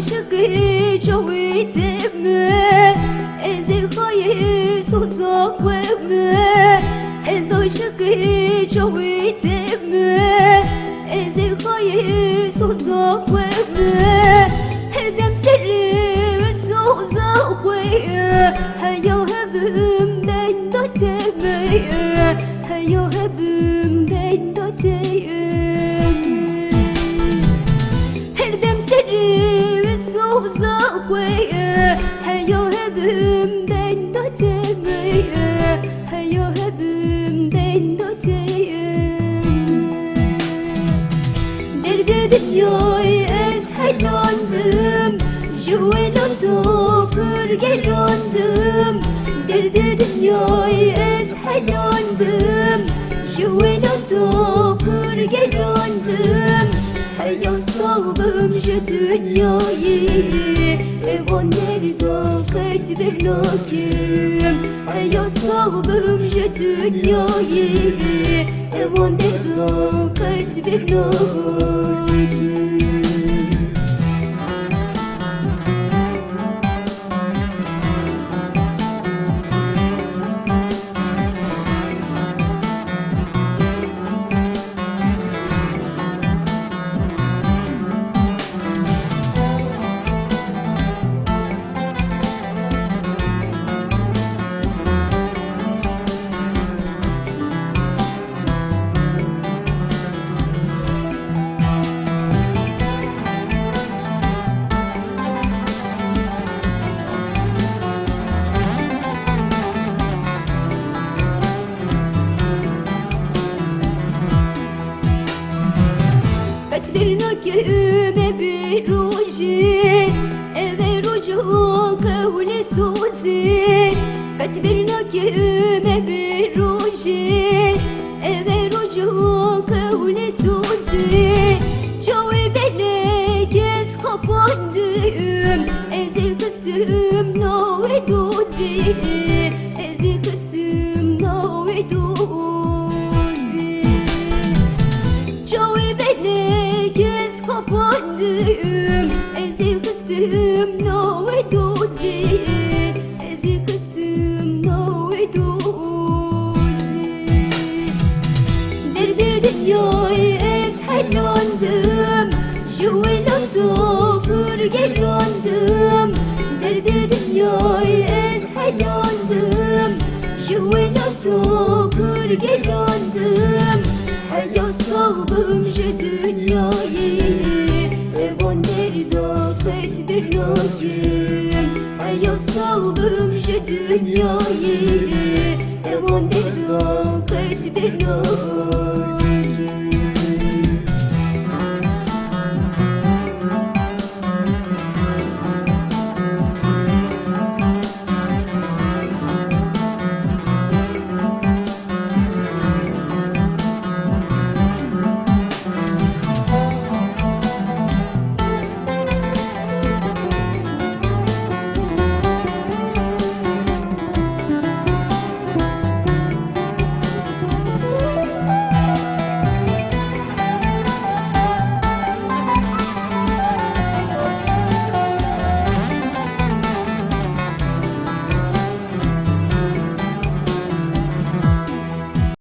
شقي جوي دمه ازي خايف صوت وهمه ازي شقي جوي دمه ازي خايف صوت وهمه هدم سري وسوز قويه هيا هبم بين دوتمي هيا هبم بين دوتمي هدم سري وسوز قويه هيا هبم بين دوتمي هيا هبم بين دوتمي درد دنياي اسهلانdım Juvenondu pürgelandım Derdi dünyayı eshelandım Juvenondu pürgelandım Hey asabım şu dünyayı Evan nerede kaç bir lakim Hey asabım şu dünyayı Evan nerede kaç bir lakim Vernaköme bir roji Eve roju kavli suzi Kat vernaköme bir roji Eve roju kavli suzi Çoğu belekes kapandım Ezi kıstım no eduzi Ezi kıstım no eduzi Çoğu belekes kapandım Ezi kıstım no eduzi Ezi kıstım no eduzi Derdi dünyayı eshelandım Juvenondu pürgelandım Derdi dünyayı eshelandım Juvenondu pürgelandım Hey asabım şu dünyayı Evan nerede kaç bir lakim Hey asabım şu dünyayı Evan nerede kaç bir lakim